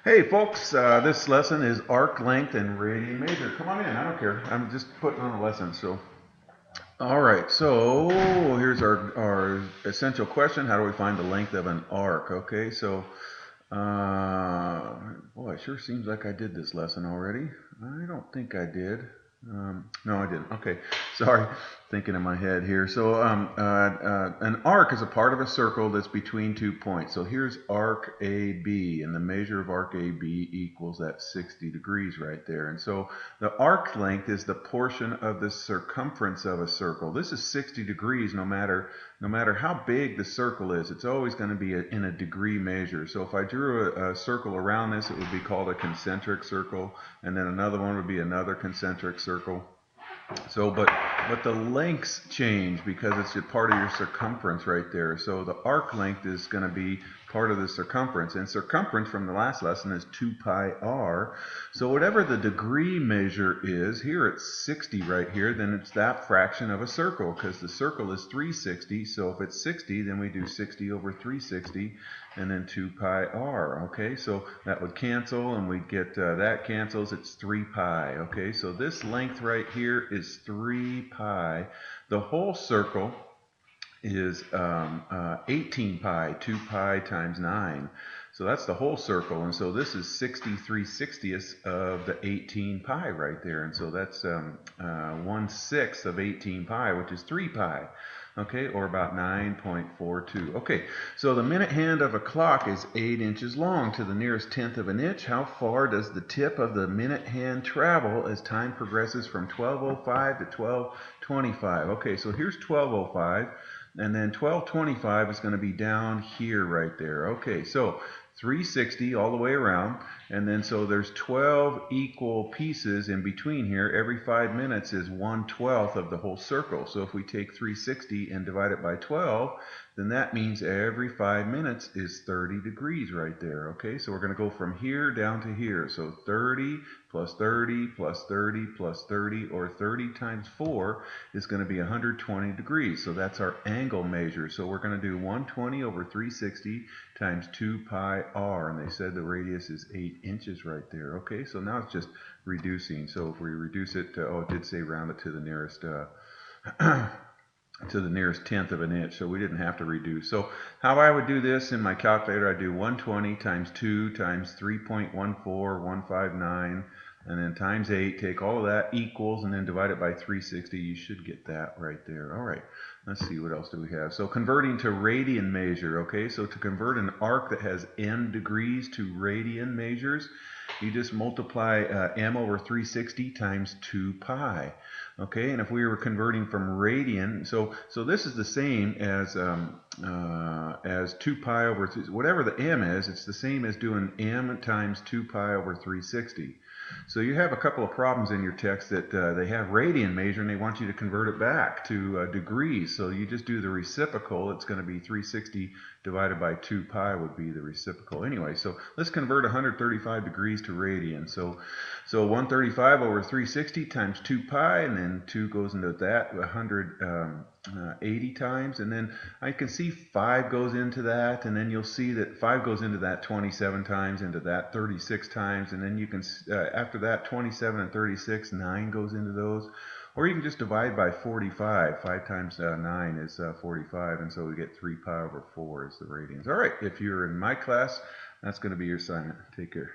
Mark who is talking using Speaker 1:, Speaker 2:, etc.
Speaker 1: Hey folks, this lesson is arc length and radian measure. Come on in, I don't care. I'm just putting on a lesson. All right, so here's our essential question. How do we find the length of an arc? Okay, boy, it sure seems like I did this lesson already. I don't think I did. No, I didn't. Okay, sorry, thinking in my head here. An arc is a part of a circle that's between 2 points. So here's arc AB, and the measure of arc AB equals that 60 degrees right there. And so the arc length is the portion of the circumference of a circle. This is 60 degrees no matter how big the circle is. It's always going to be in a degree measure. So if I drew a circle around this, it would be called a concentric circle, and then another one would be another concentric circle. But the lengths change because it's a part of your circumference right there. So the arc length is going to be part of the circumference, and circumference from the last lesson is 2 pi r. So whatever the degree measure is, here it's 60 right here, then it's that fraction of a circle, because the circle is 360. So if it's 60, then we do 60 over 360, and then 2 pi r. Okay, so that would cancel, and we'd get that cancels. It's 3 pi. Okay, so this length right here is 3 pi. The whole circle is 18 pi, 2 pi times 9. So that's the whole circle, and so this is 63/60ths of the 18 pi right there, and so that's 1/6 of 18 pi, which is 3 pi. Okay, or about 9.42. Okay, so the minute hand of a clock is 8 inches long to the nearest tenth of an inch. How far does the tip of the minute hand travel as time progresses from 12:05 to 12:25? Okay, so here's 12:05. And then 1225 is going to be down here right there. Okay, so 360 all the way around, and then so there's 12 equal pieces in between here. Every 5 minutes is 1/12 of the whole circle. So if we take 360 and divide it by 12, then that means every 5 minutes is 30 degrees right there. Okay, so we're going to go from here down to here. So 30 plus 30 plus 30 plus 30, or 30 times 4 is going to be 120 degrees. So that's our angle measure. So we're going to do 120 over 360 times 2 pi r, and they said the radius is 8 inches right there. Okay, so now it's just reducing. So if we reduce it to, oh, it did say round it to the nearest to the nearest tenth of an inch, so we didn't have to reduce. So how I would do this in my calculator, I do 120 times 2 times 3.14159, and then times 8, take all of that, equals, and then divide it by 360. You should get that right there. All right, let's see, what else do we have? So converting to radian measure. Okay, so to convert an arc that has n degrees to radian measures, you just multiply m over 360 times 2 pi. Okay, and if we were converting from radian, so this is the same as 2 pi over, whatever the m is, it's the same as doing m times 2 pi over 360. So you have a couple of problems in your text that they have radian measure and they want you to convert it back to degrees. So you just do the reciprocal. It's going to be 360 divided by 2 pi would be the reciprocal. Anyway, so let's convert 135 degrees to radian. So 135 over 360 times 2 pi, and then 2 goes into that 180 times, and then I can see 5 goes into that, and then you'll see that 5 goes into that 27 times, into that 36 times, and then you can, after that 27 and 36, 9 goes into those. Or you can just divide by 45. 5 times 9 is 45, and so we get 3 pi over 4 is the radians. All right, if you're in my class, that's going to be your assignment. Take care.